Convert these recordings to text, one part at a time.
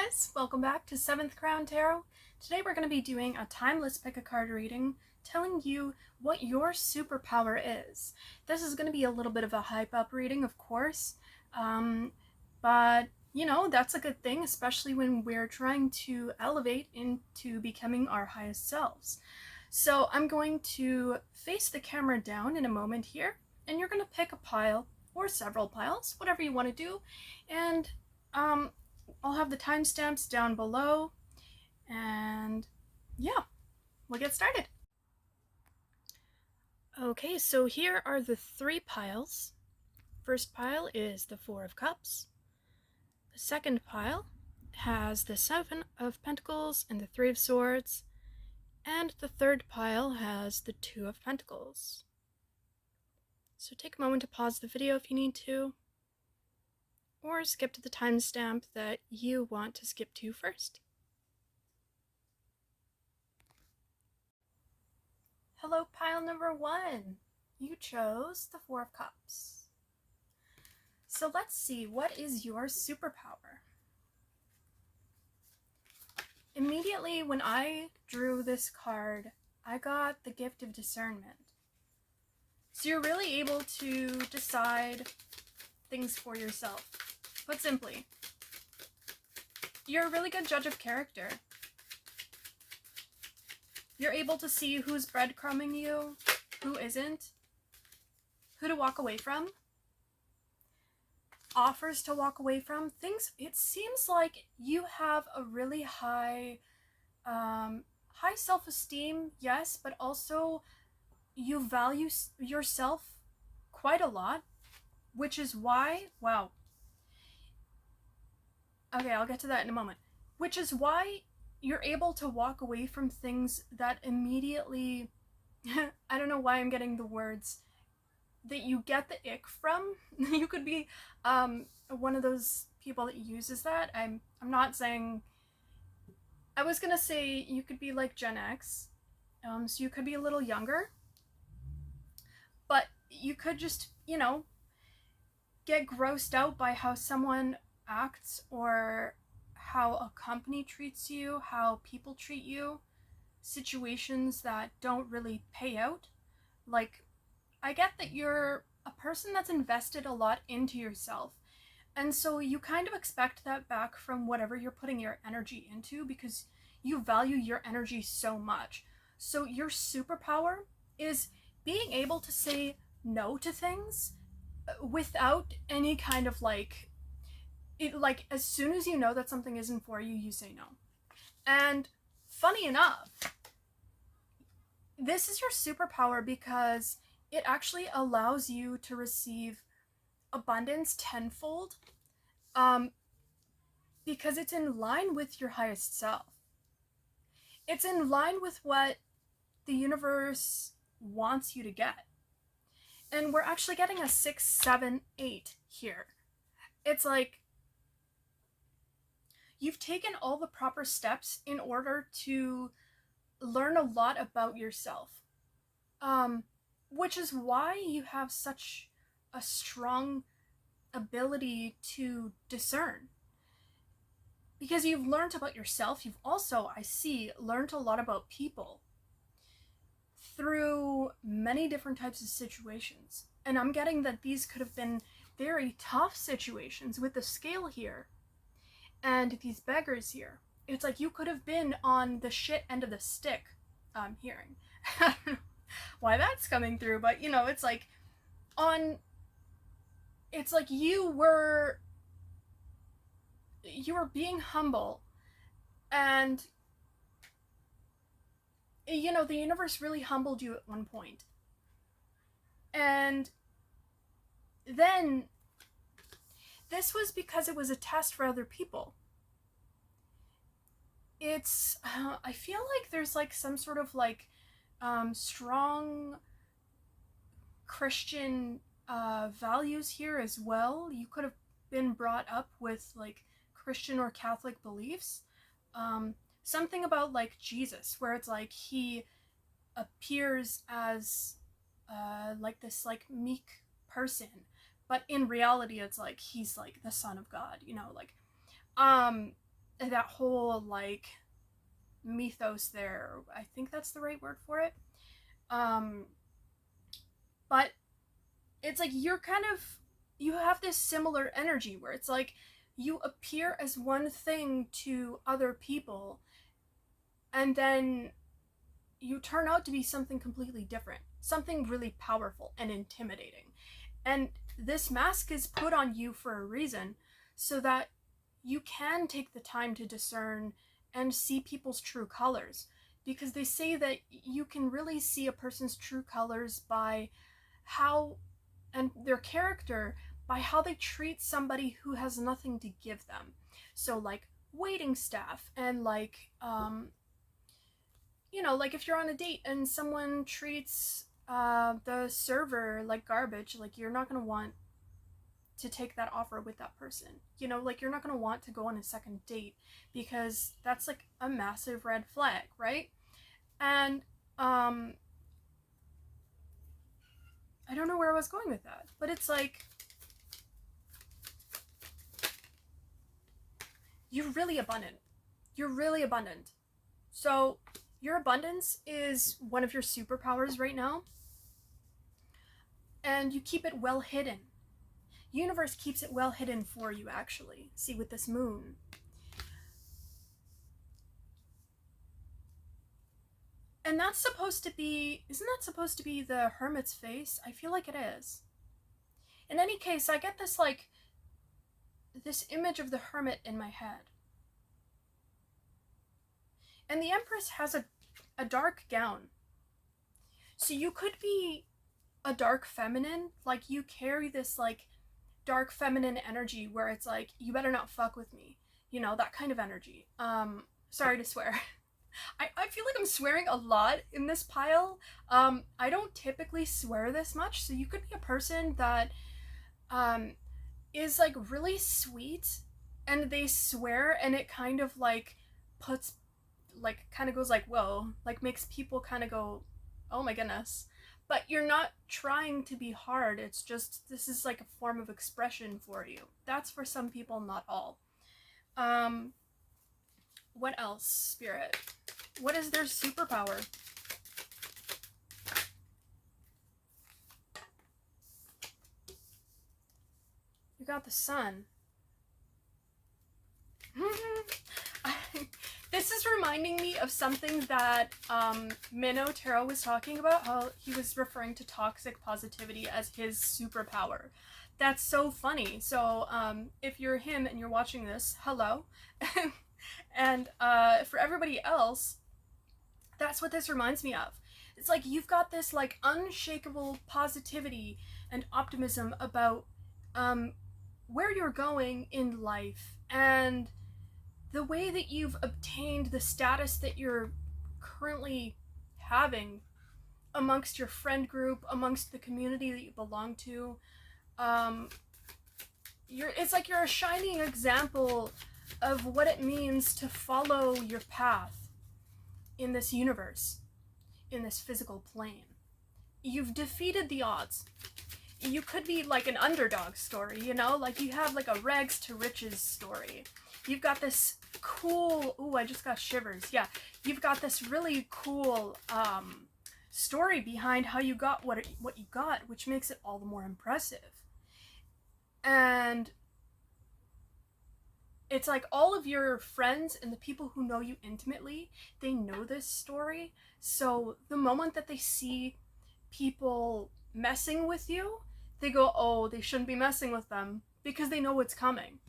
guys, welcome back to 7th Crown Tarot. Today we're going to be doing a timeless pick a card reading telling you what your superpower is. This is going to be a little bit of a hype up reading, of course, but you know, that's a good thing, especially when we're trying to elevate into becoming our highest selves. So I'm going to face the camera down in a moment here, and you're going to pick a pile or several piles, whatever you want to do, and I'll have the timestamps down below, and yeah, we'll get started. Okay, so here are the 3 piles. First pile is the 4 of Cups. The second pile has the 7 of Pentacles and the 3 of Swords. And the third pile has the 2 of Pentacles. So take a moment to pause the video if you need to, or skip to the timestamp that you want to skip to first. Hello, pile number 1. You chose the 4 of Cups. So let's see, what is your superpower? Immediately when I drew this card, I got the gift of discernment. So you're really able to decide things for yourself. Put simply, you're a really good judge of character. You're able to see who's breadcrumbing you, who isn't, who to walk away from, offers to walk away from, things. It seems like you have a really high self-esteem, yes, but also you value yourself quite a lot, which is why, wow. Okay, I'll get to that in a moment. Which is why you're able to walk away from things that immediately, I don't know why I'm getting the words, that you get the ick from. You could be one of those people that uses that. I'm not saying, I was gonna say you could be like Gen X, so you could be a little younger, but you could just, you know, get grossed out by how someone acts or how a company treats you, how people treat you, situations that don't really pay out. Like, I get that you're a person that's invested a lot into yourself, and so you kind of expect that back from whatever you're putting your energy into because you value your energy so much. So your superpower is being able to say no to things without any kind of like as soon as you know that something isn't for you, you say no. And funny enough, this is your superpower because it actually allows you to receive abundance tenfold, because it's in line with your highest self. It's in line with what the universe wants you to get. And we're actually getting a 6, 7, 8 here. It's like you've taken all the proper steps in order to learn a lot about yourself, which is why you have such a strong ability to discern. Because you've learned about yourself, you've also, I see, learned a lot about people through many different types of situations. And I'm getting that these could have been very tough situations with the scale here. And these beggars here, it's like you could have been on the shit end of the stick, I'm hearing. I don't know why that's coming through, but you know, it's like you were being humble, and you know, the universe really humbled you at one point. And then this was because it was a test for other people. It's, I feel like there's like some sort of like strong Christian values here as well. You could have been brought up with like Christian or Catholic beliefs. Something about like Jesus, where it's like he appears as like this like meek person, but in reality it's like he's like the Son of God, you know, like that whole like mythos there. I think that's the right word for it. But it's like you have this similar energy where it's like you appear as one thing to other people, and then you turn out to be something completely different, something really powerful and intimidating. And this mask is put on you for a reason, so that you can take the time to discern and see people's true colors. Because they say that you can really see a person's true colors by how, and their character, by how they treat somebody who has nothing to give them. So like waiting staff, and like like if you're on a date and someone treats the server like garbage, like you're not going to want to take that offer with that person. Like you're not going to want to go on a second date, because that's like a massive red flag, right? And I don't know where I was going with that, but it's like you're really abundant. You're really abundant. So your abundance is one of your superpowers right now, and you keep it well hidden. Universe keeps it well hidden for you, actually. See, with this moon. And isn't that supposed to be the hermit's face? I feel like it is. In any case, I get this image of the hermit in my head. And the Empress has a dark gown. So you could be a dark feminine, like you carry this like dark feminine energy where it's like, you better not fuck with me. That kind of energy. Sorry to swear. I feel like I'm swearing a lot in this pile. I don't typically swear this much, so you could be a person that is like really sweet, and they swear, and it kind of like puts like kind of goes like, whoa, like makes people kind of go, oh my goodness. But you're not trying to be hard. It's just, this is like a form of expression for you. That's for some people, not all. What else, Spirit? What is their superpower? You got the sun. This is reminding me of something that Minnow Tarot was talking about, how he was referring to toxic positivity as his superpower. That's so funny. So if you're him and you're watching this, hello. And for everybody else, that's what this reminds me of. It's like you've got this like unshakable positivity and optimism about where you're going in life, and the way that you've obtained the status that you're currently having amongst your friend group, amongst the community that you belong to. It's like you're a shining example of what it means to follow your path in this universe, in this physical plane. You've defeated the odds. You could be like an underdog story, like you have like a rags to riches story. You've got this cool, ooh, I just got shivers. Yeah, you've got this really cool story behind how you got what you got, which makes it all the more impressive. And it's like all of your friends and the people who know you intimately, they know this story. So the moment that they see people messing with you, they go, oh, they shouldn't be messing with them, because they know what's coming.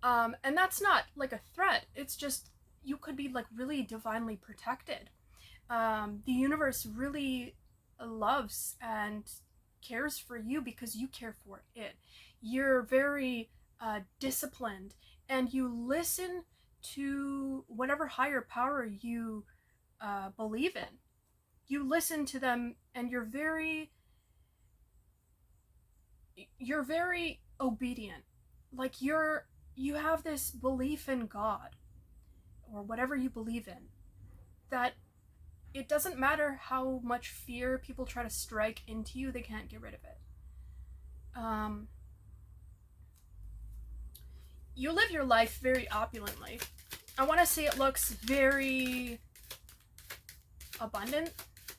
And that's not like a threat. It's just, you could be like really divinely protected. The universe really loves and cares for you because you care for it. You're very disciplined, and you listen to whatever higher power you believe in. You listen to them, and you're very obedient. Like you have this belief in God, or whatever you believe in, that it doesn't matter how much fear people try to strike into you, they can't get rid of it. You live your life very opulently. I want to say it looks very abundant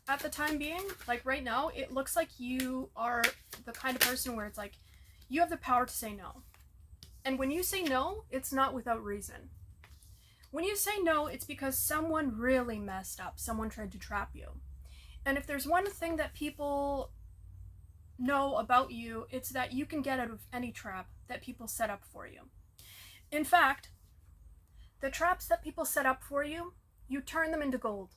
at the time being. Like right now, it looks like you are the kind of person where it's like, you have the power to say no. And when you say no, it's not without reason. When you say no, it's because someone really messed up. Someone tried to trap you. And if there's one thing that people know about you, it's that you can get out of any trap that people set up for you. In fact, the traps that people set up for you, you turn them into gold.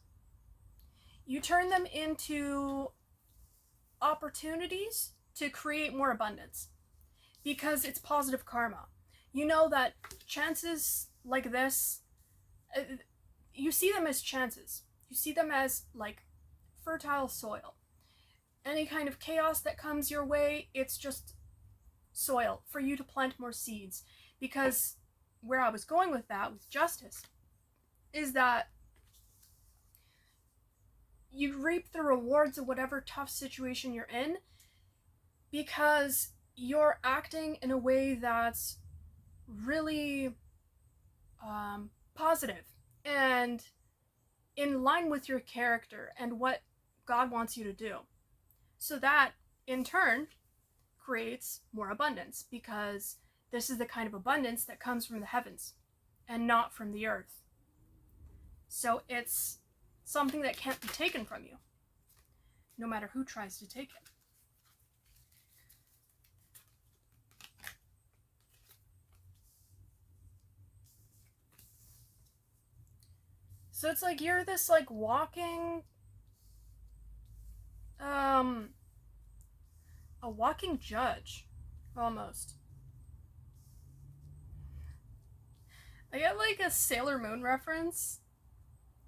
You turn them into opportunities to create more abundance because it's positive karma. You know that chances like this, you see them as chances. You see them as like fertile soil. Any kind of chaos that comes your way, it's just soil for you to plant more seeds. Because where I was going with that, with justice, is that you reap the rewards of whatever tough situation you're in because you're acting in a way that's really positive and in line with your character and what God wants you to do. So that, in turn, creates more abundance because this is the kind of abundance that comes from the heavens and not from the earth. So it's something that can't be taken from you, no matter who tries to take it. So it's like you're this like walking, a walking judge, almost. I get like a Sailor Moon reference.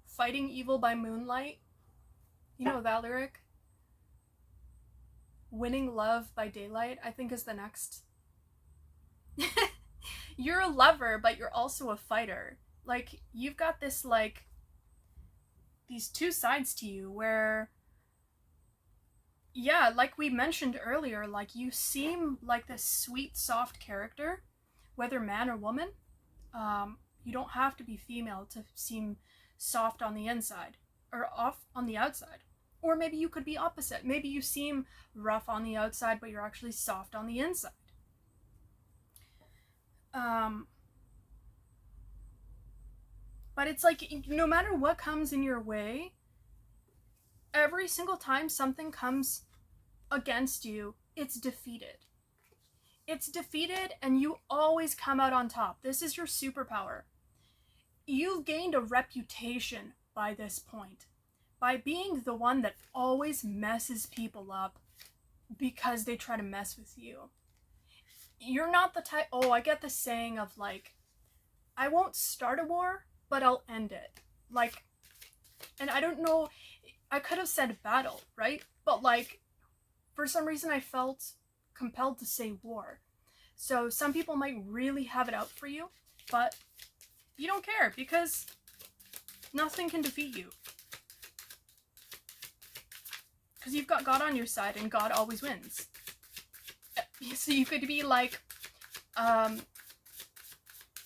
Fighting evil by moonlight. You know that lyric? Winning love by daylight, I think is the next. You're a lover, but you're also a fighter. Like, you've got this, like, these two sides to you where, yeah, like we mentioned earlier, like, you seem like this sweet, soft character, whether man or woman. You don't have to be female to seem soft on the inside or off on the outside. Or maybe you could be opposite. Maybe you seem rough on the outside, but you're actually soft on the inside. But it's like, no matter what comes in your way, every single time something comes against you, it's defeated. It's defeated and you always come out on top. This is your superpower. You've gained a reputation by this point, by being the one that always messes people up because they try to mess with you. You're not the type, I get the saying of like, I won't start a war, but I'll end it. Like, and I don't know, I could have said battle, right? But like, for some reason I felt compelled to say war. So some people might really have it out for you, but you don't care because nothing can defeat you. Because you've got God on your side and God always wins. So you could be like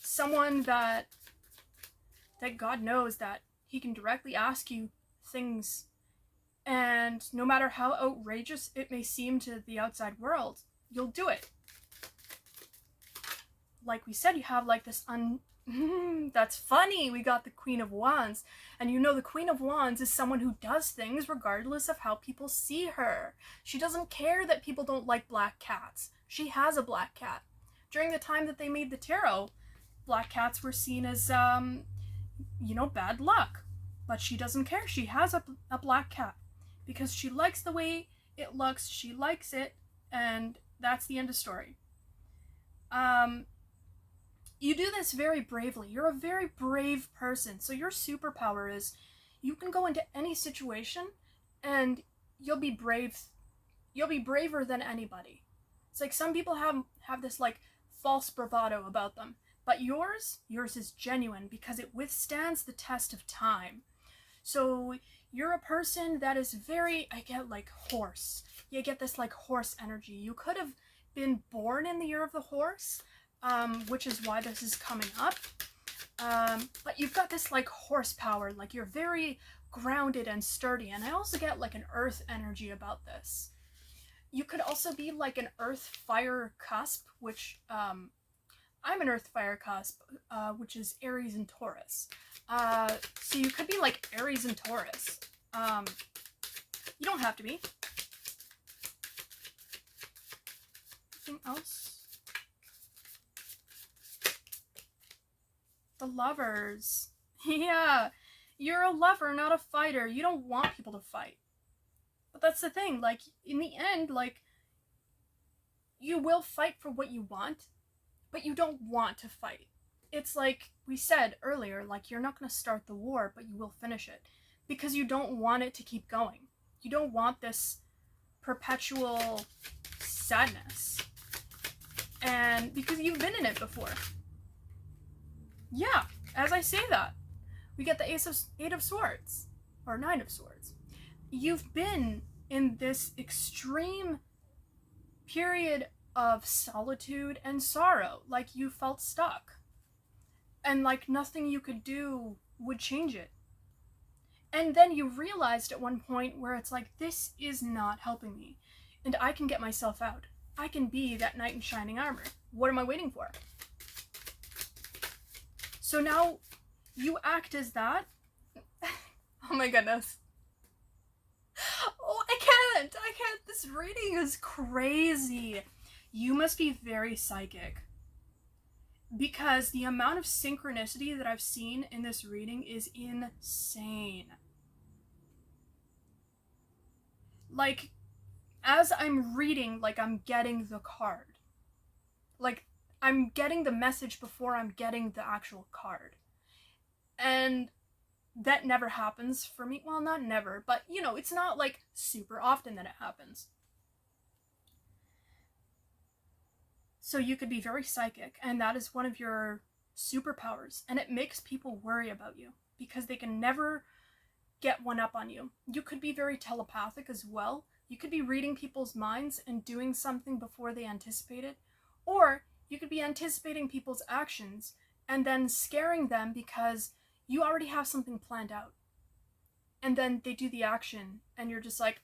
someone that God knows that he can directly ask you things, and no matter how outrageous it may seem to the outside world, you'll do it. Like we said, you have like this that's funny, we got the Queen of Wands, and you know the Queen of Wands is someone who does things regardless of how people see her. She doesn't care that people don't like black cats. She has a black cat. During the time that they made the tarot, black cats were seen as bad luck, but she doesn't care. She has a black cat because she likes the way it looks, she likes it, and that's the end of story. You do this very bravely. You're a very brave person. So your superpower is you can go into any situation and you'll be brave. You'll be braver than anybody. It's like some people have this like false bravado about them. But yours is genuine because it withstands the test of time. So you're a person that is very, I get like horse. You get this like horse energy. You could have been born in the year of the horse, which is why this is coming up. But you've got this like horsepower, like you're very grounded and sturdy. And I also get like an earth energy about this. You could also be like an earth fire cusp, which I'm an earth fire cusp, which is Aries and Taurus. So you could be like Aries and Taurus. You don't have to be. Anything else? The lovers. Yeah, you're a lover, not a fighter. You don't want people to fight. But that's the thing, like, in the end, like, you will fight for what you want, but you don't want to fight. It's like we said earlier, like, you're not going to start the war, but you will finish it. Because you don't want it to keep going. You don't want this perpetual sadness. And because you've been in it before. Yeah, as I say that, we get the Eight of Swords, or Nine of Swords. You've been in this extreme period of solitude and sorrow, like you felt stuck. And like nothing you could do would change it. And then you realized at one point where it's like, this is not helping me, and I can get myself out. I can be that knight in shining armor. What am I waiting for? So now you act as that. Oh my goodness. Oh, I can't. This reading is crazy. You must be very psychic. Because the amount of synchronicity that I've seen in this reading is insane. Like, as I'm reading, like, I'm getting the card. Like, I'm getting the message before I'm getting the actual card. And that never happens for me. Well, not never, but, you know, it's not, like, super often that it happens. So you could be very psychic, and that is one of your superpowers. And it makes people worry about you, because they can never get one up on you. You could be very telepathic as well. You could be reading people's minds and doing something before they anticipate it. Or you could be anticipating people's actions and then scaring them because you already have something planned out. And then they do the action and you're just like,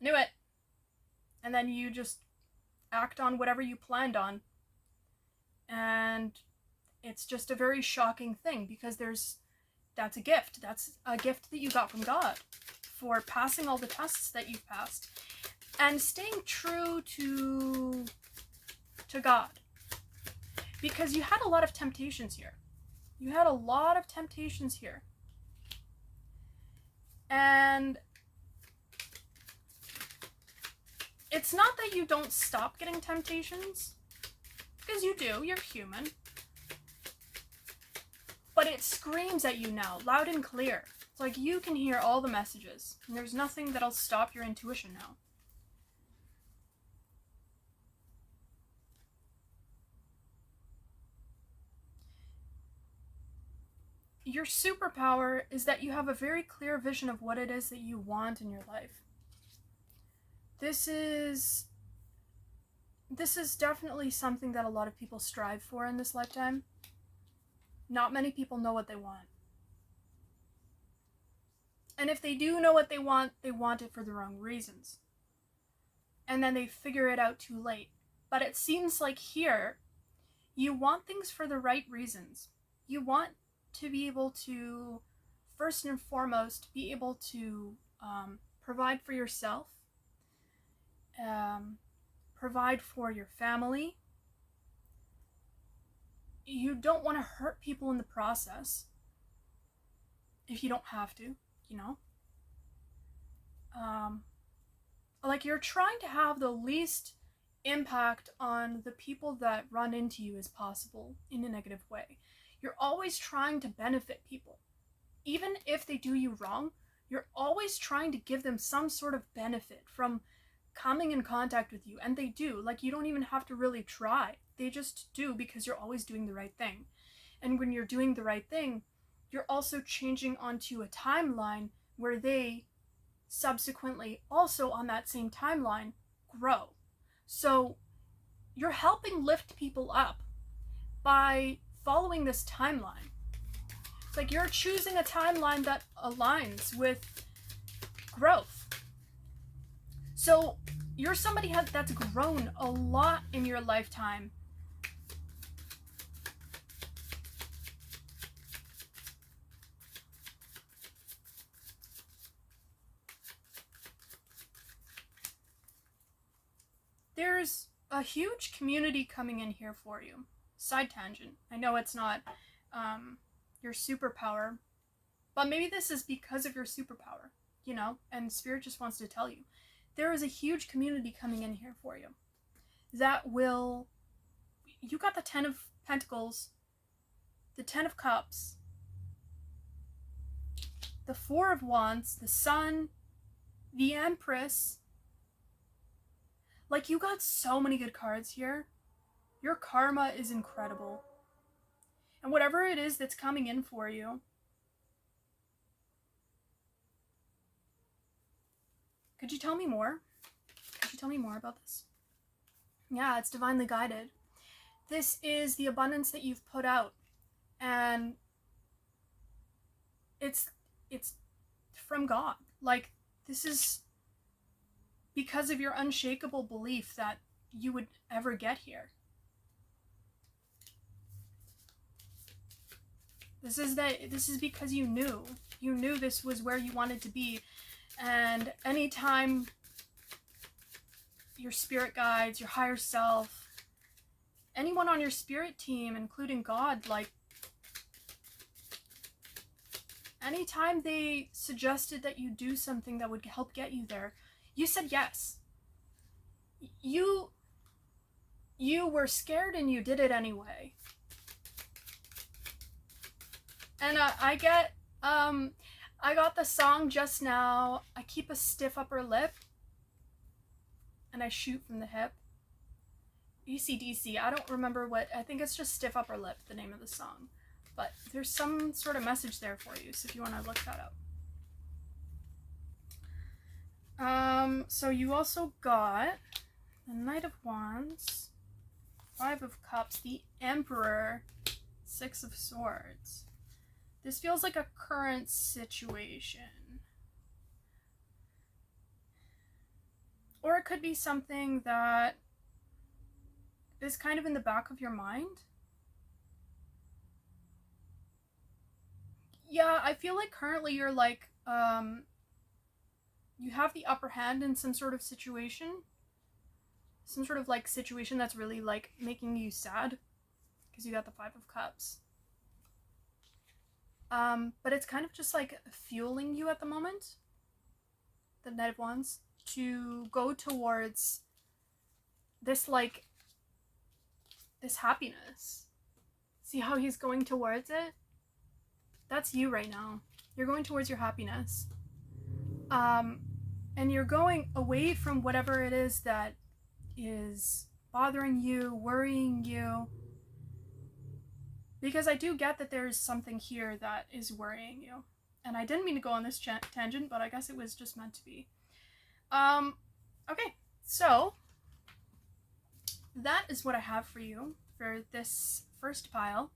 knew it. And then you just act on whatever you planned on. And it's just a very shocking thing because that's a gift. That's a gift that you got from God for passing all the tests that you've passed and staying true to God. Because you had a lot of temptations here. You had a lot of temptations here. And it's not that you don't stop getting temptations, because you do, you're human. But it screams at you now, loud and clear. It's like you can hear all the messages, and there's nothing that'll stop your intuition now. Your superpower is that you have a very clear vision of what it is that you want in your life. This is definitely something that a lot of people strive for in this lifetime. Not many people know what they want. And if they do know what they want it for the wrong reasons. And then they figure it out too late. But it seems like here, you want things for the right reasons. You want to be able to, first and foremost, be able to provide for yourself, provide for your family. You don't want to hurt people in the process if you don't have to, you know? Like you're trying to have the least impact on the people that run into you as possible in a negative way. You're always trying to benefit people. Even if they do you wrong, you're always trying to give them some sort of benefit from coming in contact with you. And they do. Like, you don't even have to really try. They just do because you're always doing the right thing. And when you're doing the right thing, you're also changing onto a timeline where they subsequently, also on that same timeline, grow. So you're helping lift people up by following this timeline. It's like you're choosing a timeline that aligns with growth. So you're somebody that's grown a lot in your lifetime. There's a huge community coming in here for you. Side tangent. I know it's not your superpower, but maybe this is because of your superpower, you know, and Spirit just wants to tell you. There is a huge community coming in here for you that will... You got the 10 of Pentacles, the 10 of Cups, the 4 of Wands, the Sun, the Empress. Like, you got so many good cards here. Your karma is incredible. And whatever it is that's coming in for you, could you tell me more? Could you tell me more about this? Yeah, it's divinely guided. This is the abundance that you've put out. And it's from God. Like, this is because of your unshakable belief that you would ever get here. This is because you knew this was where you wanted to be. And anytime your spirit guides, your higher self, anyone on your spirit team, including God, like, anytime they suggested that you do something that would help get you there, you said yes. You were scared and you did it anyway. And I got the song just now. I keep a stiff upper lip and I shoot from the hip. AC/DC. I don't remember what. I think it's just stiff upper lip, the name of the song. But there's some sort of message there for you, so if you want to look that up. So you also got the Knight of Wands, 5 of Cups, the Emperor, 6 of Swords. This feels like a current situation. Or it could be something that is kind of in the back of your mind. Yeah, I feel like currently you're like, you have the upper hand in some sort of situation. Some sort of like situation that's really like making you sad. Because you got the 5 of Cups. But it's kind of just like fueling you at the moment. The Knight of Wands. To go towards this like, this happiness. See how he's going towards it? That's you right now. You're going towards your happiness. And you're going away from whatever it is that is bothering you, worrying you. Because I do get that there's something here that is worrying you. And I didn't mean to go on this tangent, but I guess it was just meant to be. Okay, so that is what I have for you for this first pile.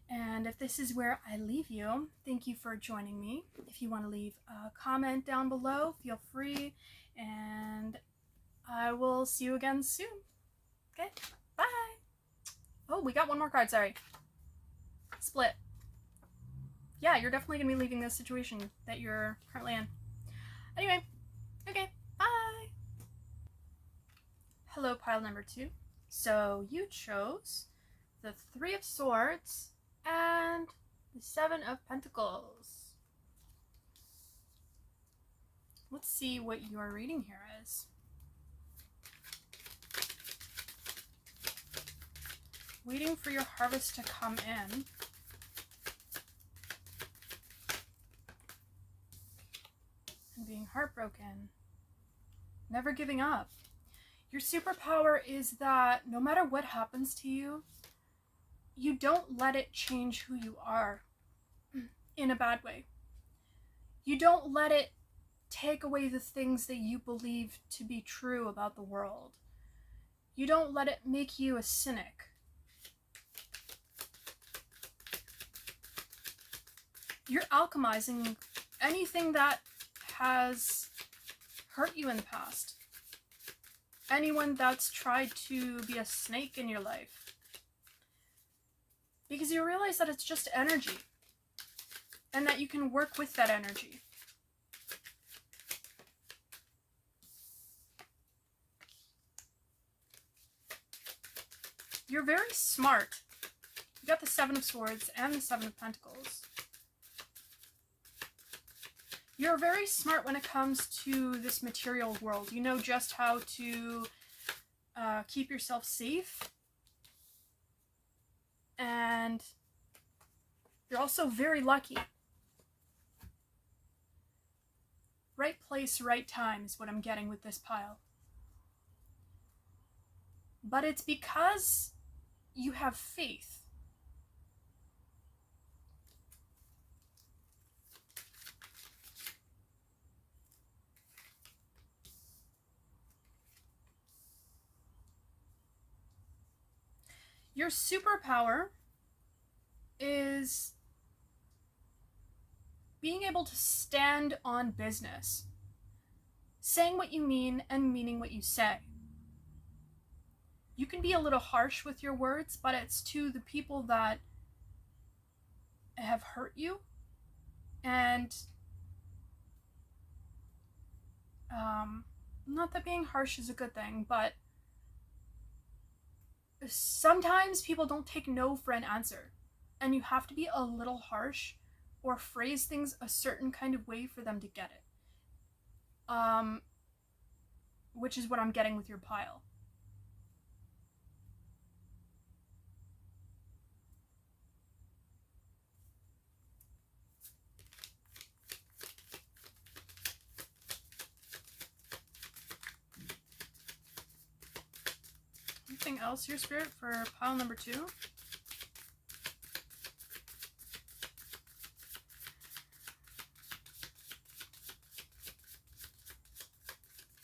And if this is where I leave you, thank you for joining me. If you want to leave a comment down below, feel free. And I will see you again soon. Okay, bye. Oh, we got one more card, sorry. Split. Yeah, you're definitely going to be leaving this situation that you're currently in. Anyway, okay, bye. Hello, pile number 2. So you chose the 3 of Swords and the 7 of Pentacles. Let's see what your reading here is. Waiting for your harvest to come in. And being heartbroken. Never giving up. Your superpower is that no matter what happens to you, you don't let it change who you are in a bad way. You don't let it take away the things that you believe to be true about the world. You don't let it make you a cynic. You're alchemizing anything that has hurt you in the past. Anyone that's tried to be a snake in your life. Because you realize that it's just energy. And that you can work with that energy. You're very smart. You got the Seven of Swords and the Seven of Pentacles. You're very smart when it comes to this material world. You know just how to keep yourself safe. And you're also very lucky. Right place, right time is what I'm getting with this pile. But it's because you have faith. Your superpower is being able to stand on business. Saying what you mean and meaning what you say. You can be a little harsh with your words, but it's to the people that have hurt you. And not that being harsh is a good thing, but sometimes people don't take no for an answer. And you have to be a little harsh or phrase things a certain kind of way for them to get it. Which is what I'm getting with your pile. Anything else, your spirit, for pile number 2?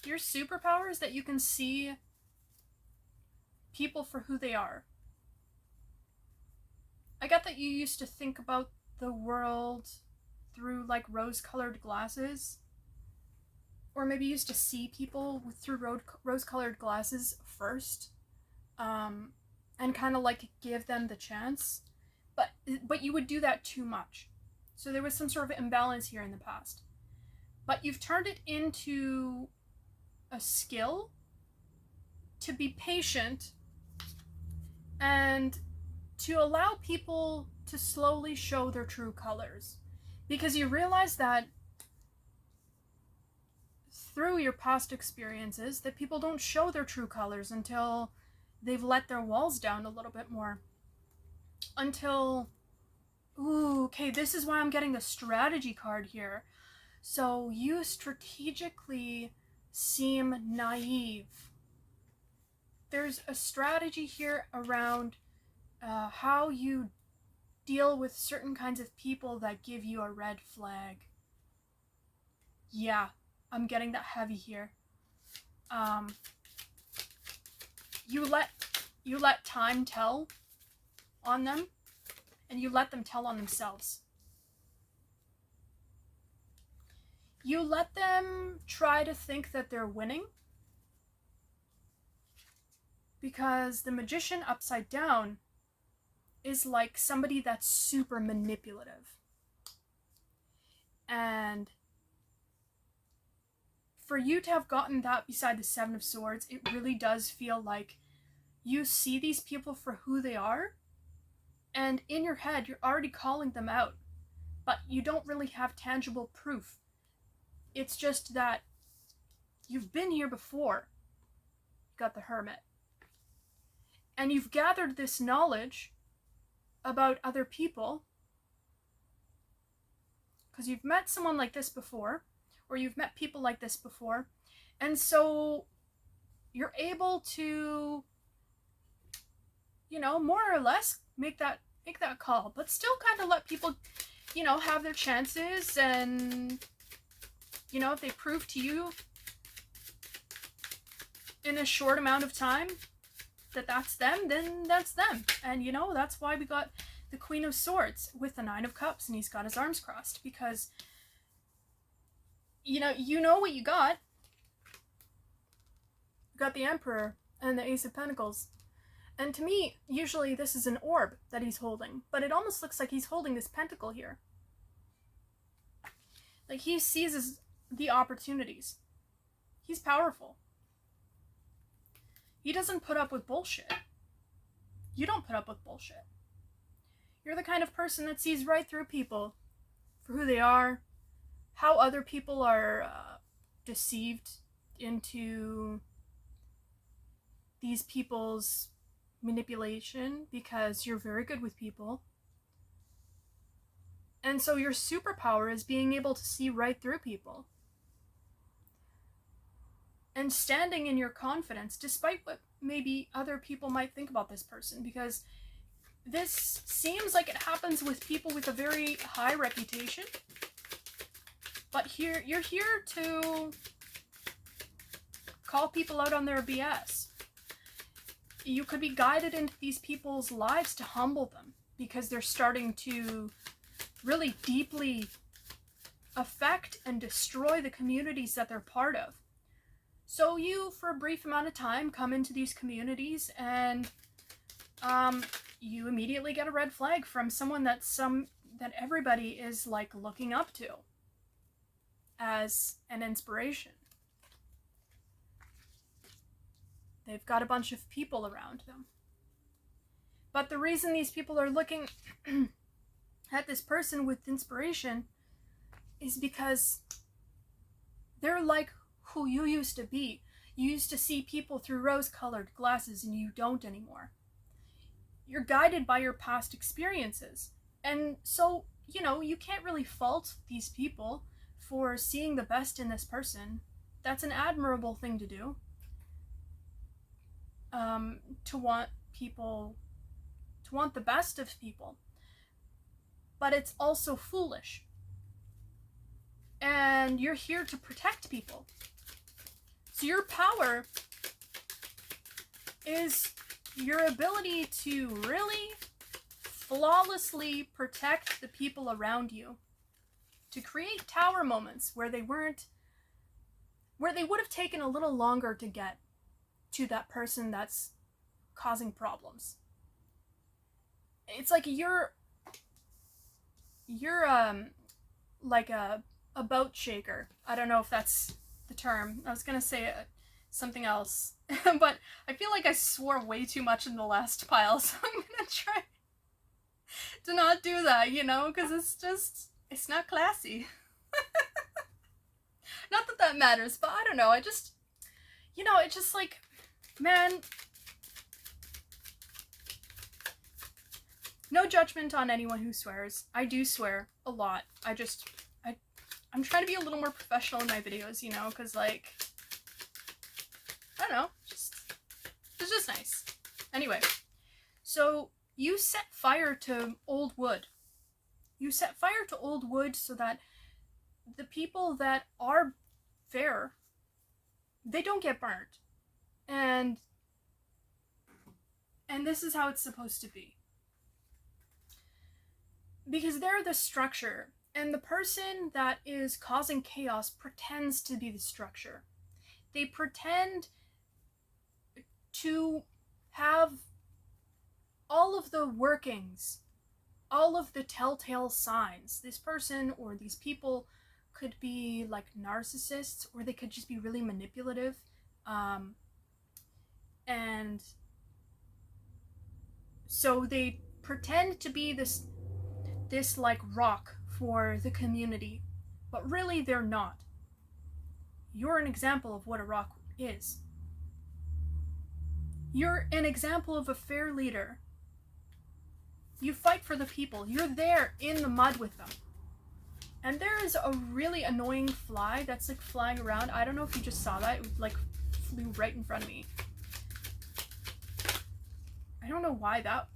Your superpower is that you can see people for who they are. I get that you used to think about the world through like rose-colored glasses. Or maybe you used to see people through rose-colored glasses first. And kind of like give them the chance. But you would do that too much. So there was some sort of imbalance here in the past. But you've turned it into a skill to be patient and to allow people to slowly show their true colors. Because you realize that through your past experiences that people don't show their true colors until they've let their walls down a little bit more. Until, ooh, okay, this is why I'm getting the strategy card here. So you strategically seem naive. There's a strategy here around how you deal with certain kinds of people that give you a red flag. Yeah, I'm getting that heavy here. You let time tell on them, and you let them tell on themselves. You let them try to think that they're winning, because the magician upside down is like somebody that's super manipulative. And for you to have gotten that beside the Seven of Swords, it really does feel like you see these people for who they are, and in your head you're already calling them out, but you don't really have tangible proof. It's just that you've been here before. You got the Hermit. And you've gathered this knowledge about other people because you've met someone like this before, or you've met people like this before, and so you're able to, you know, more or less make that call, but still kind of let people, you know, have their chances. And you know, if they prove to you in a short amount of time that that's them, then that's them. And you know, that's why we got the Queen of Swords with the Nine of Cups, and he's got his arms crossed because, you know what you got. You got the Emperor and the Ace of Pentacles. And to me, usually this is an orb that he's holding, but it almost looks like he's holding this pentacle here. Like he seizes the opportunities. He's powerful. He doesn't put up with bullshit. You don't put up with bullshit. You're the kind of person that sees right through people for who they are, how other people are deceived into these people's manipulation because you're very good with people. And so your superpower is being able to see right through people. And standing in your confidence, despite what maybe other people might think about this person, because this seems like it happens with people with a very high reputation. But here, you're here to call people out on their BS. You could be guided into these people's lives to humble them because they're starting to really deeply affect and destroy the communities that they're part of. So you, for a brief amount of time, come into these communities and you immediately get a red flag from someone that everybody is like looking up to as an inspiration. They've got a bunch of people around them. But the reason these people are looking at this person with inspiration is because they're like who you used to be. You used to see people through rose-colored glasses and you don't anymore. You're guided by your past experiences. And so, you can't really fault these people for seeing the best in this person. That's an admirable thing to do. To want the best of people. But it's also foolish. And you're here to protect people. So your power is your ability to really flawlessly protect the people around you. To create tower moments where they would have taken a little longer to get to that person that's causing problems. It's like you're like a boat shaker. I don't know if that's the term. I was gonna say something else, but I feel like I swore way too much in the last pile, so I'm gonna try to not do that, because it's not classy. Not that that matters, but I don't know, it's just like, man, no judgment on anyone who swears. I do swear a lot. I'm trying to be a little more professional in my videos, because, like, I don't know, it's just nice. Anyway, so you set fire to old wood. You set fire to old wood so that the people that are fair, they don't get burnt. And this is how it's supposed to be. Because they're the structure. And the person that is causing chaos pretends to be the structure. They pretend to have all of the workings, all of the telltale signs. This person or these people could be like narcissists, or they could just be really manipulative. And so they pretend to be this like rock for the community, but really they're not. You're an example of what a rock is. You're an example of a fair leader. You fight for the people. You're there in the mud with them. And there is a really annoying fly that's like flying around. I don't know if you just saw that. It like flew right in front of me. I don't know why that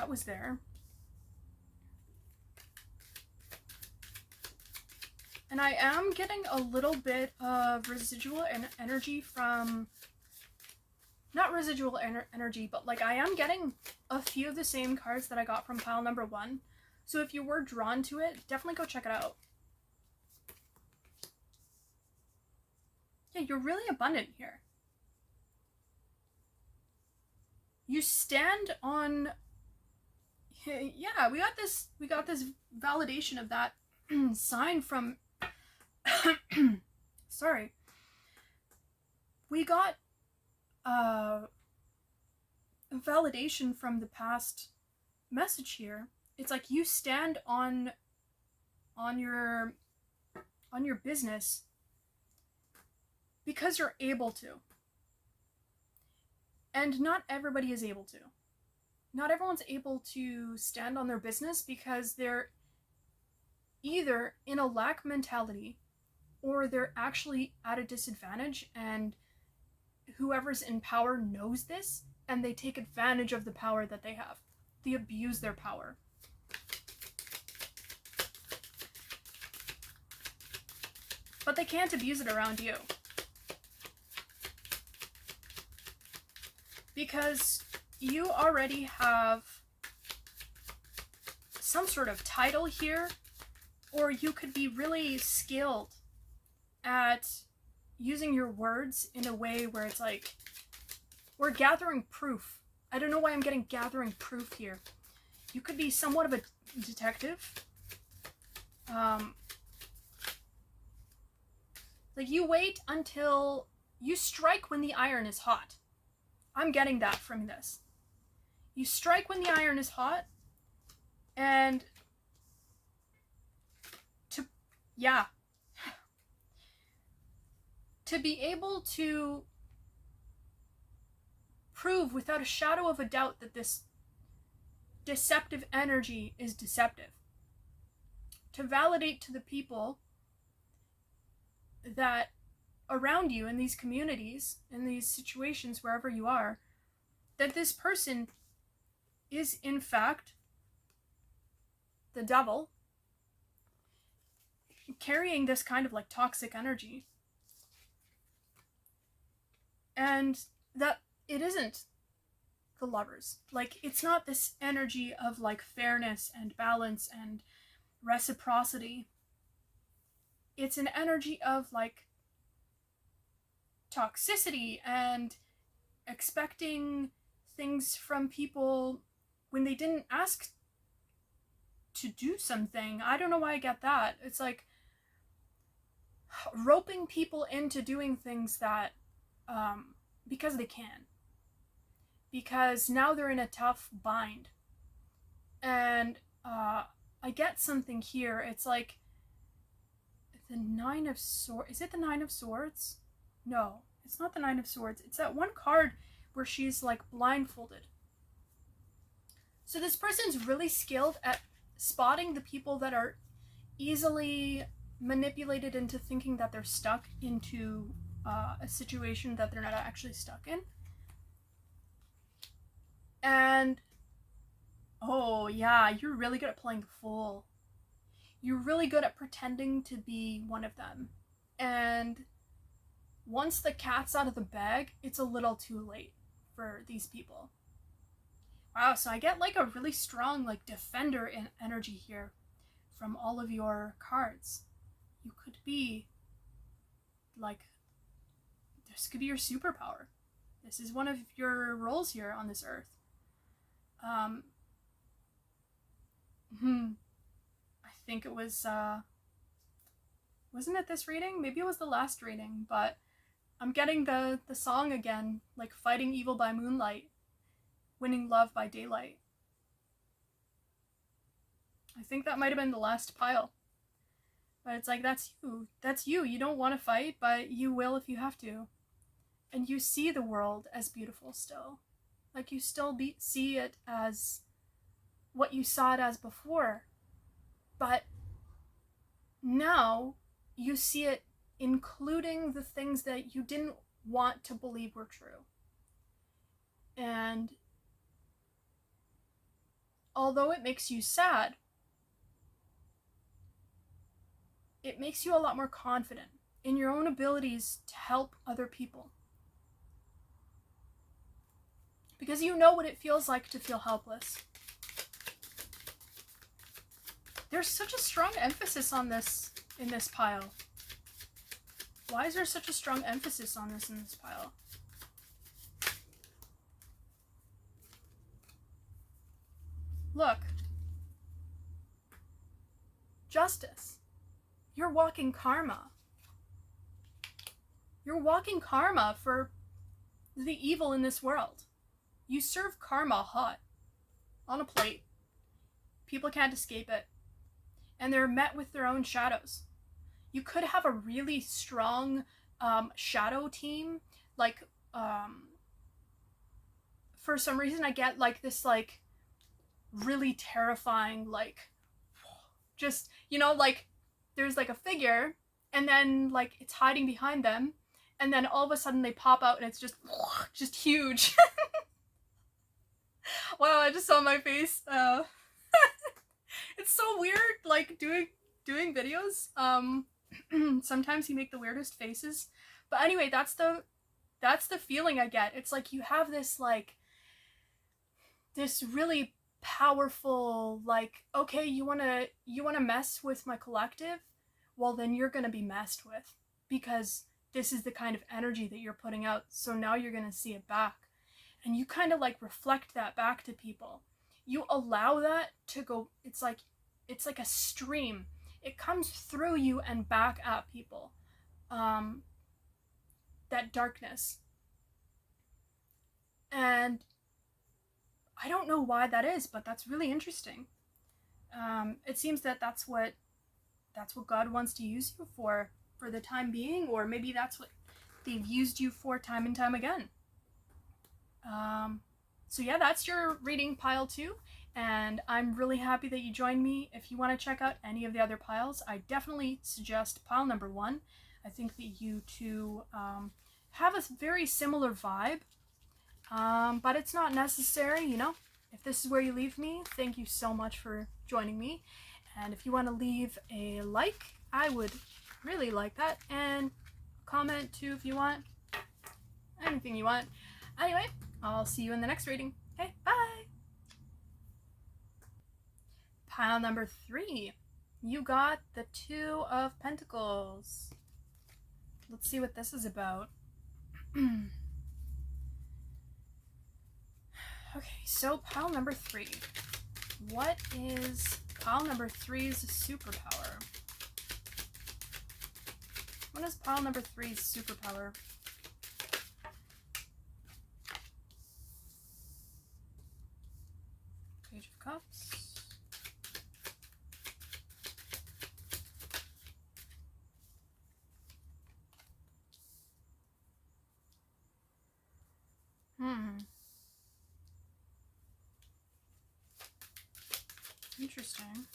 was there. And I am getting a little bit of residual energy from, not residual energy, but like I am getting a few of the same cards that I got from pile number 1. So if you were drawn to it, definitely go check it out. Yeah, you're really abundant here. You stand on... Yeah, we got this validation of that sign from... Sorry. We got validation from the past message here. It's like you stand on your business because you're able to. And not everybody is able to. Not everyone's able to stand on their business because they're either in a lack mentality or they're actually at a disadvantage, and whoever's in power knows this and they take advantage of the power that they have. They abuse their power. But they can't abuse it around you. Because you already have some sort of title here, or you could be really skilled at using your words in a way where it's like, we're gathering proof. I don't know why I'm getting gathering proof here. You could be somewhat of a detective. Like you wait until you strike when the iron is hot. I'm getting that from this. You strike when the iron is hot, and to be able to prove without a shadow of a doubt that this deceptive energy is deceptive. To validate to the people that around you in these communities, in these situations, wherever you are, that this person is in fact the devil, carrying this kind of like toxic energy, and that it isn't the lovers. Like, it's not this energy of like fairness and balance and reciprocity. It's an energy of like toxicity and expecting things from people when they didn't ask to do something. I don't know why I get that. It's like roping people into doing things that because they can. Because now they're in a tough bind. And I get something here. It's like the 9 of Swords. Is it the 9 of Swords? No, it's not the 9 of Swords. It's that one card where she's like blindfolded. So this person's really skilled at spotting the people that are easily manipulated into thinking that they're stuck into a situation that they're not actually stuck in. And oh yeah, you're really good at playing the fool. You're really good at pretending to be one of them. And once the cat's out of the bag, it's a little too late for these people. Wow, so I get like a really strong like defender in energy here from all of your cards. You could be like, this could be your superpower. This is one of your roles here on this earth. I think it was, wasn't it this reading? Maybe it was the last reading, but I'm getting the song again, like fighting evil by moonlight, winning love by daylight. I think that might have been the last pile. But it's like, that's you. That's you. You don't want to fight, but you will if you have to. And you see the world as beautiful still. Like you still see it as what you saw it as before. But now you see it including the things that you didn't want to believe were true. And although it makes you sad, it makes you a lot more confident in your own abilities to help other people. because you know what it feels like to feel helpless. There's such a strong emphasis on this in this pile. Why is there such a strong emphasis on this in this pile? Look. Justice. You're walking karma. You're walking karma for the evil in this world. You serve karma hot on a plate. People can't escape it. And they're met with their own shadows. You could have a really strong shadow team. Like, for some reason I get like this like really terrifying, like, just, you know, like there's like a figure and then like it's hiding behind them and then all of a sudden they pop out and it's just huge. Wow, I just saw my face. It's so weird, like doing videos. Sometimes you make the weirdest faces, but anyway, that's the feeling I get. It's like you have this like this really powerful, like, okay, you want to mess with my collective, well then you're going to be messed with, because this is the kind of energy that you're putting out, so now you're going to see it back. And you kind of like reflect that back to people. You allow that to go, it's like a stream. It comes through you and back at people. That darkness. And I don't know why that is, but that's really interesting. It seems that that's what God wants to use you for the time being, or maybe that's what they've used you for time and time again. So yeah, that's your reading pile 2, and I'm really happy that you joined me. If you want to check out any of the other piles, I definitely suggest pile number 1. I think that you two have a very similar vibe. But it's not necessary, you know. If this is where you leave me, thank you so much for joining me. And if you want to leave a like, I would really like that. And comment too if you want. Anything you want. Anyway, I'll see you in the next reading. Okay, bye! Pile number 3. You got the 2 of Pentacles. Let's see what this is about. Okay, so pile number 3. What is pile number 3's superpower? What is pile number 3's superpower? Page of Cups. Interesting.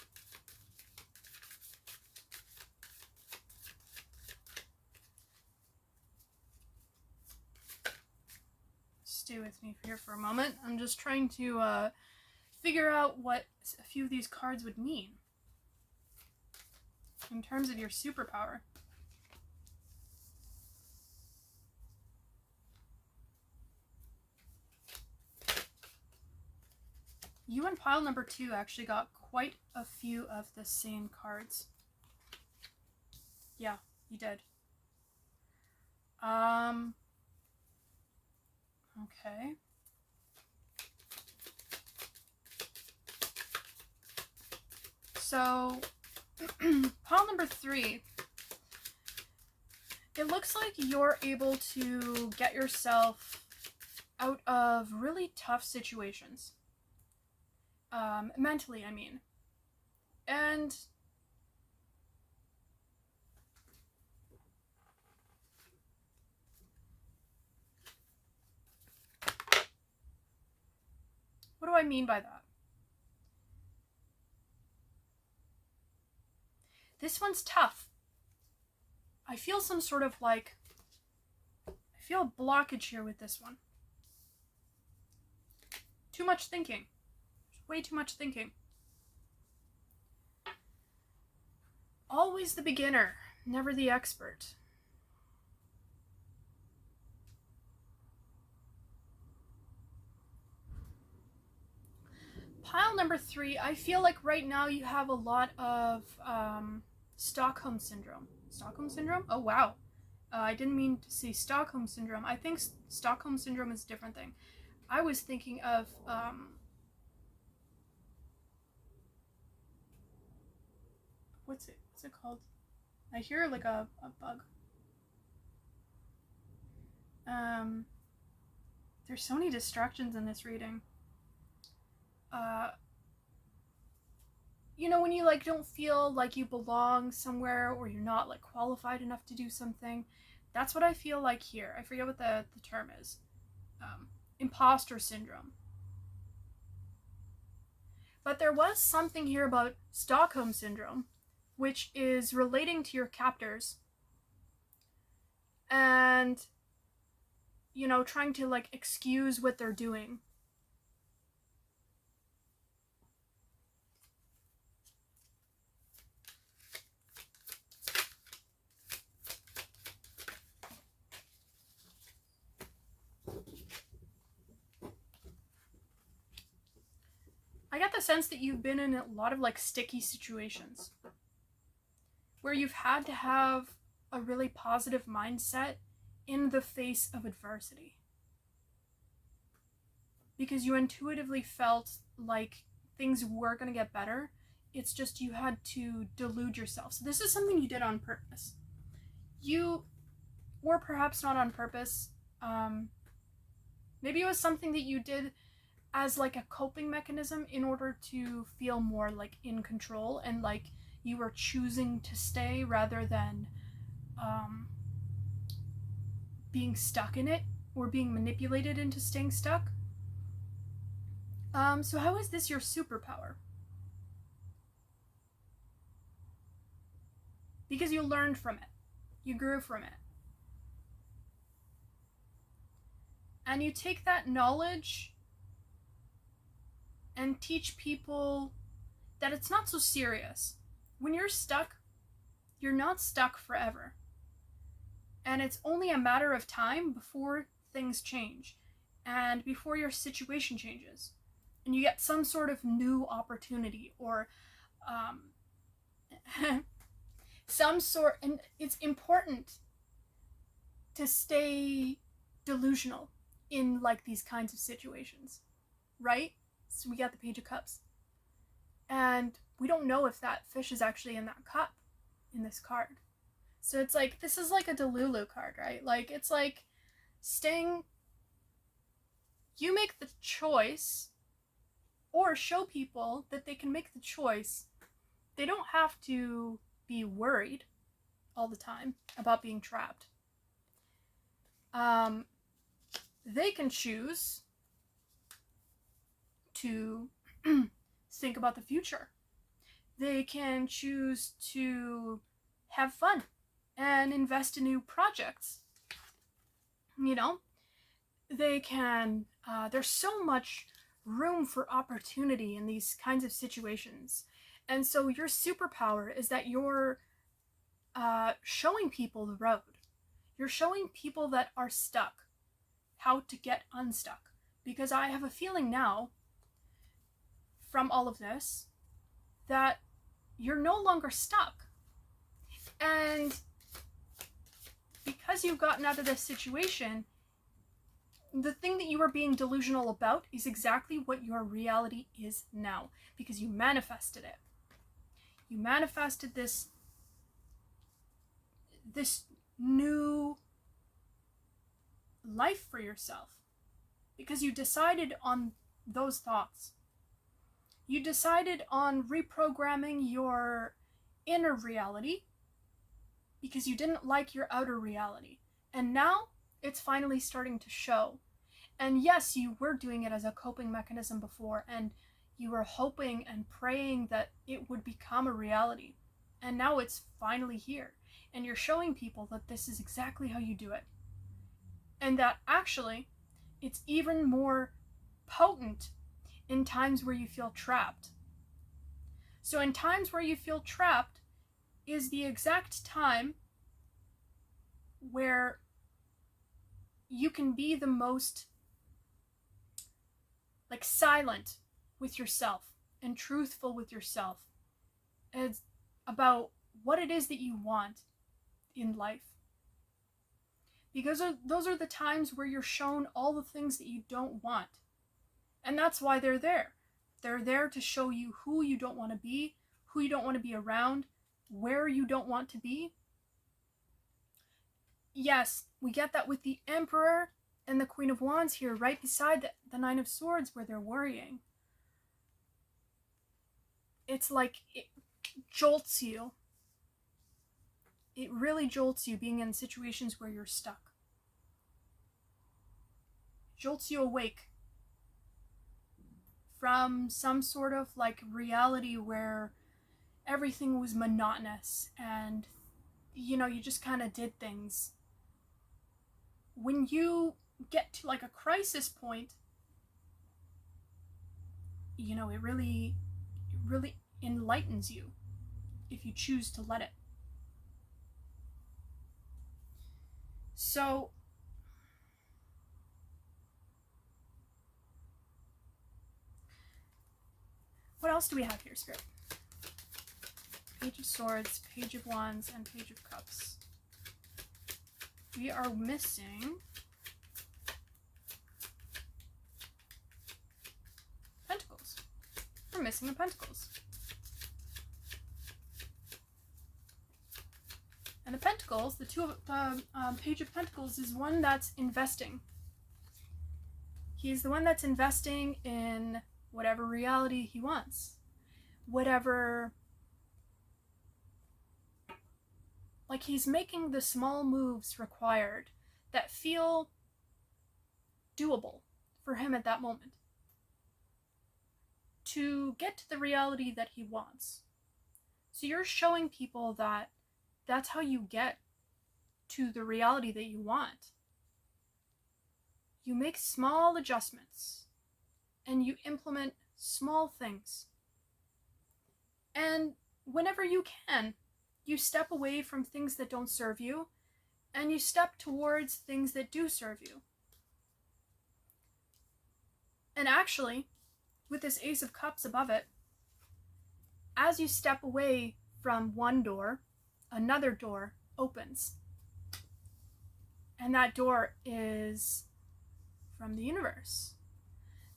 Stay with me here for a moment. I'm just trying to figure out what a few of these cards would mean in terms of your superpower. You and pile number 2 actually got quite a few of the same cards. Yeah, you did. Okay. So, pile number 3. It looks like you're able to get yourself out of really tough situations. Mentally, I mean. And what do I mean by that? This one's tough. I feel some sort of like, I feel a blockage here with this one. Too much thinking. Way too much thinking. Always the beginner, never the expert. Pile number 3, I feel like right now you have a lot of Stockholm Syndrome. Stockholm Syndrome? Oh, wow. I didn't mean to say Stockholm Syndrome. I think Stockholm Syndrome is a different thing. I was thinking of, what's it called? I hear like a bug. There's so many distractions in this reading. You know, when you like don't feel like you belong somewhere, or you're not like qualified enough to do something. That's what I feel like here. I forget what the term is. Imposter syndrome. But there was something here about Stockholm Syndrome, which is relating to your captors and, you know, trying to like excuse what they're doing. I get the sense that you've been in a lot of like sticky situations where you've had to have a really positive mindset in the face of adversity, because you intuitively felt like things were going to get better. It's just you had to delude yourself. So this is something you did on purpose. You, or perhaps not on purpose, maybe it was something that you did as like a coping mechanism in order to feel more like in control, and like you were choosing to stay rather than being stuck in it or being manipulated into staying stuck. So how is this your superpower? Because you learned from it. You grew from it. And you take that knowledge and teach people that it's not so serious. When you're stuck, you're not stuck forever. And it's only a matter of time before things change and before your situation changes and you get some sort of new opportunity or some sort. And it's important to stay delusional in like these kinds of situations, right? So we got the Page of Cups, and we don't know if that fish is actually in that cup in this card. So it's like, this is like a Delulu card, right? Like, it's like staying, you make the choice, or show people that they can make the choice. They don't have to be worried all the time about being trapped. They can choose to think about the future. They can choose to have fun and invest in new projects. You know, they can, there's so much room for opportunity in these kinds of situations. And so your superpower is that you're showing people the road. You're showing people that are stuck how to get unstuck. Because I have a feeling now, from all of this, that you're no longer stuck. And because you've gotten out of this situation, the thing that you were being delusional about is exactly what your reality is now, because you manifested it. You manifested this new life for yourself because you decided on those thoughts. You decided on reprogramming your inner reality because you didn't like your outer reality. And now it's finally starting to show. And yes, you were doing it as a coping mechanism before, and you were hoping and praying that it would become a reality. And now it's finally here. And you're showing people that this is exactly how you do it. And that actually, it's even more potent in times where you feel trapped. So in times where you feel trapped is the exact time where you can be the most like silent with yourself and truthful with yourself. It's about what it is that you want in life. Because those are the times where you're shown all the things that you don't want. And that's why they're there. They're there to show you who you don't want to be, who you don't want to be around, where you don't want to be. Yes, we get that with the Emperor and the Queen of Wands here, right beside the Nine of Swords, where they're worrying. It's like it jolts you. It really jolts you being in situations where you're stuck. Jolts you awake from some sort of like reality where everything was monotonous and, you know, you just kind of did things. When you get to like a crisis point, you know, it really enlightens you if you choose to let it. So what else do we have here, Spirit? Page of Swords, Page of Wands, and Page of Cups. We are missing Pentacles. We're missing the Pentacles. And the Pentacles, the Page of Pentacles is one that's investing. He's the one that's investing in whatever reality he wants. Whatever... Like he's making the small moves required that feel doable for him at that moment to get to the reality that he wants. So you're showing people that that's how you get to the reality that you want. You make small adjustments and you implement small things. And whenever you can, you step away from things that don't serve you and you step towards things that do serve you. And actually, with this Ace of Cups above it, as you step away from one door, another door opens. And that door is from the universe.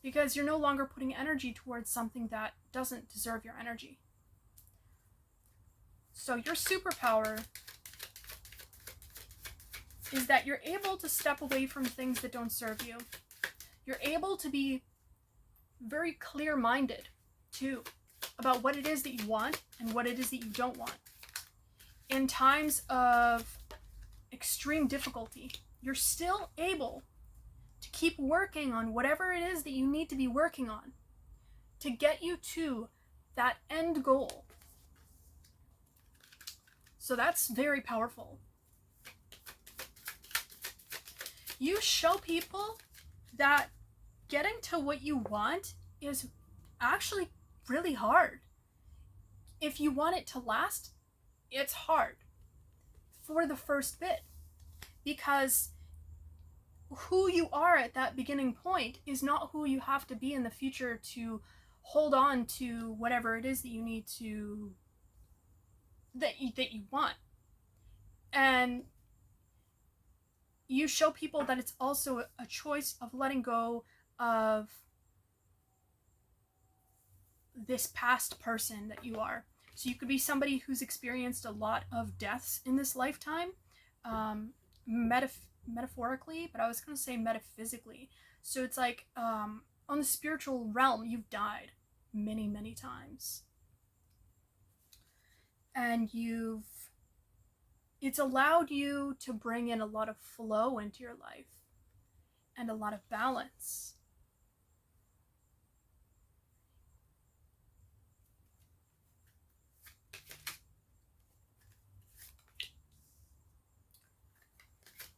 Because you're no longer putting energy towards something that doesn't deserve your energy. So your superpower is that you're able to step away from things that don't serve you. You're able to be very clear-minded, too, about what it is that you want and what it is that you don't want. In times of extreme difficulty, you're still able to keep working on whatever it is that you need to be working on to get you to that end goal. So that's very powerful. You show people that getting to what you want is actually really hard. If you want it to last, it's hard for the first bit. Because who you are at that beginning point is not who you have to be in the future to hold on to whatever it is that you need to that you want. And you show people that it's also a choice of letting go of this past person that you are. So you could be somebody who's experienced a lot of deaths in this lifetime, metaphorically, but I was going to say metaphysically. So it's like on the spiritual realm, you've died many, many times. And it's allowed you to bring in a lot of flow into your life and a lot of balance.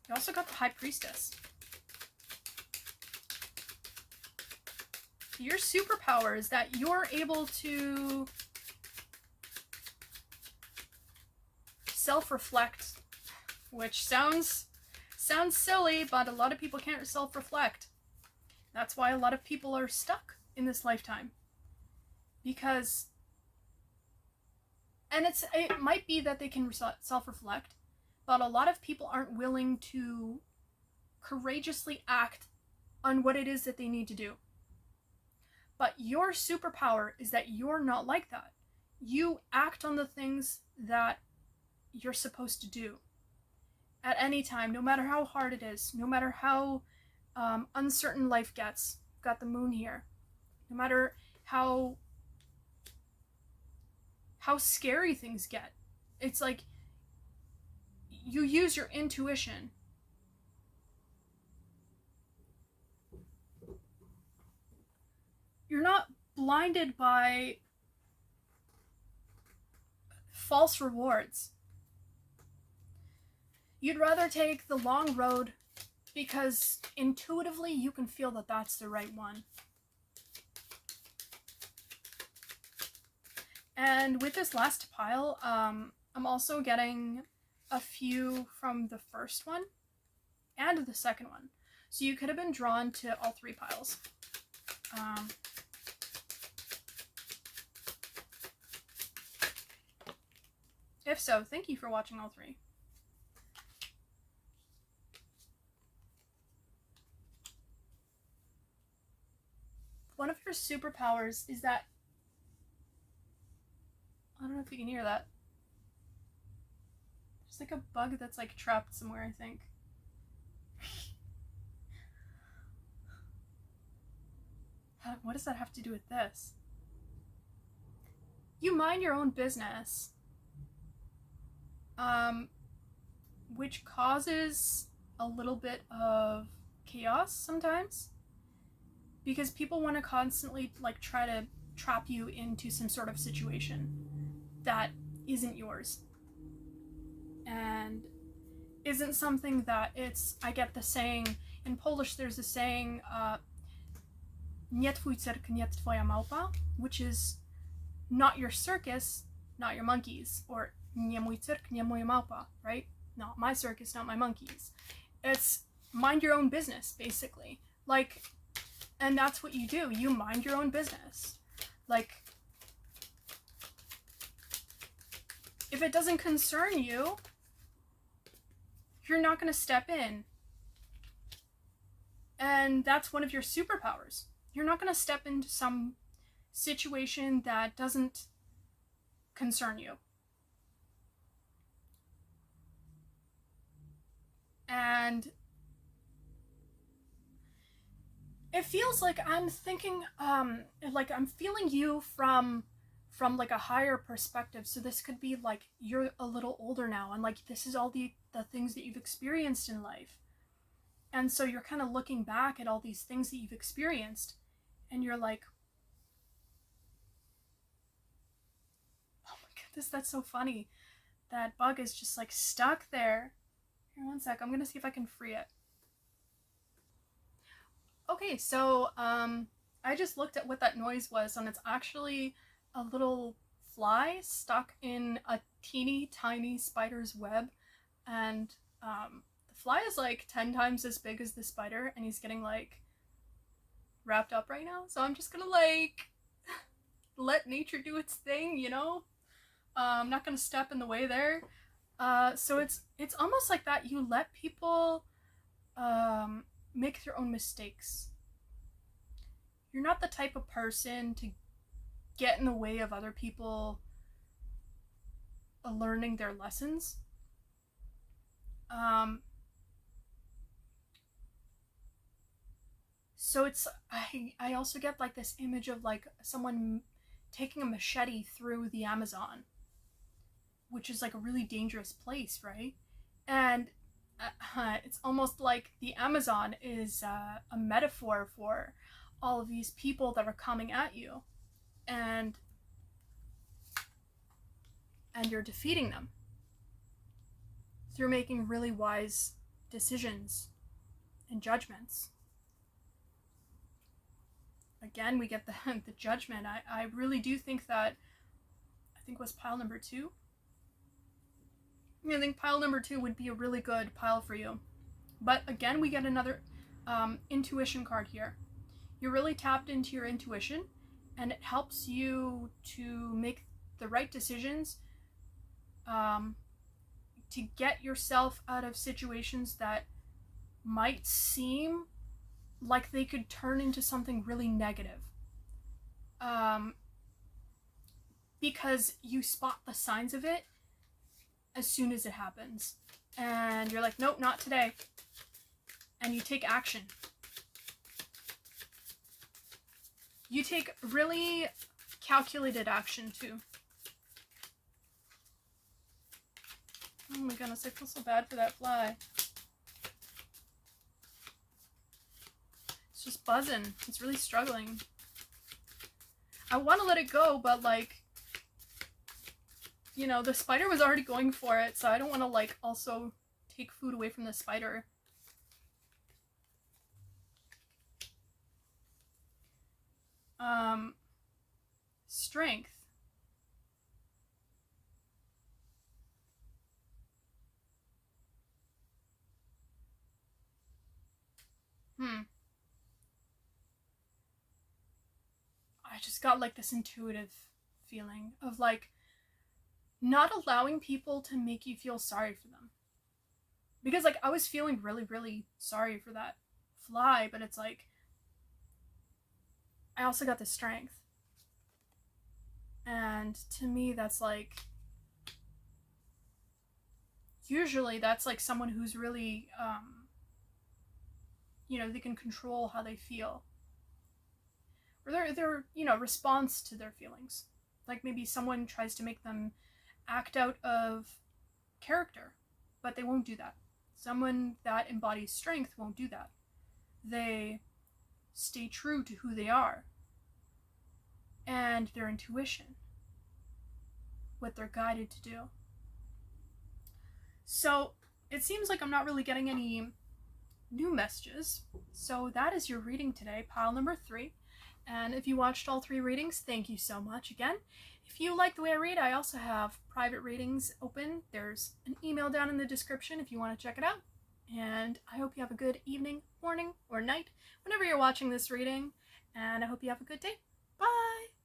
You also got the High Priestess. Your superpower is that you're able to self-reflect, which sounds silly, but a lot of people can't self-reflect. That's why a lot of people are stuck in this lifetime. because, and it might be that they can self-reflect, but a lot of people aren't willing to courageously act on what it is that they need to do. But your superpower is that you're not like that. You act on the things that you're supposed to do at any time, no matter how hard it is, no matter how uncertain life gets. Got the moon here. No matter how scary things get. It's like you use your intuition. You're not blinded by false rewards. You'd rather take the long road because intuitively you can feel that that's the right one. And with this last pile, I'm also getting a few from the first one and the second one. So you could have been drawn to all three piles. If so, thank you for watching all three. One of your superpowers is that, I don't know if you can hear that. There's like a bug that's like trapped somewhere, I think. What does that have to do with this? You mind your own business. Which causes a little bit of chaos sometimes. Because people want to constantly like try to trap you into some sort of situation that isn't yours. And isn't something that it's, I get the saying, in Polish there's a saying, nie twój cyrk, nie twoja małpa, which is not your circus, not your monkeys, or nie mój cyrk, nie moja małpa, right? Not my circus, not my monkeys. It's mind your own business, basically. Like, and that's what you do. You mind your own business. Like, if it doesn't concern you, you're not going to step in. And that's one of your superpowers. You're not going to step into some situation that doesn't concern you. And it feels like I'm thinking, like I'm feeling you from like a higher perspective. So this could be like you're a little older now, and like this is all the things that you've experienced in life. And so you're kind of looking back at all these things that you've experienced, and you're like, oh my goodness, that's so funny. That bug is just like stuck there. Here, one sec, I'm gonna see if I can free it. Okay, so I just looked at what that noise was, and it's actually a little fly stuck in a teeny tiny spider's web, and the fly is like 10 times as big as the spider, and he's getting like wrapped up right now. So I'm just gonna like let nature do its thing, you know? I'm not gonna step in the way there. So it's almost like that. You let people make their own mistakes. You're not the type of person to get in the way of other people learning their lessons. So it's, I also get like this image of like someone taking a machete through the Amazon, which is like a really dangerous place, right? And it's almost like the Amazon is a metaphor for all of these people that are coming at you, and you're defeating them through making really wise decisions and judgments. Again, we get the judgment. I really do think that, I think it was pile number 2. I think pile number 2 would be a really good pile for you. But again, we get another intuition card here. You're really tapped into your intuition, and it helps you to make the right decisions, to get yourself out of situations that might seem like they could turn into something really negative. Because you spot the signs of it as soon as it happens. And you're like, nope, not today. And you take action. You take really calculated action, too. Oh my goodness, I feel so bad for that fly. It's just buzzing. It's really struggling. I want to let it go, but like, you know, the spider was already going for it, so I don't want to like also take food away from the spider. Strength. I just got like this intuitive feeling of like not allowing people to make you feel sorry for them. Because like I was feeling really, really sorry for that fly, but it's like I also got the strength. And to me, that's like, usually that's like someone who's really, you know, they can control how they feel. Or their you know, response to their feelings. Like maybe someone tries to make them act out of character, but they won't do that. Someone that embodies strength won't do that. They stay true to who they are and their intuition, what they're guided to do. So it seems like I'm not really getting any new messages. So that is your reading today, pile number 3. And if you watched all 3 readings, thank you so much again. If you like the way I read, I also have private readings open. There's an email down in the description if you want to check it out. And I hope you have a good evening, morning, or night, whenever you're watching this reading. And I hope you have a good day. Bye!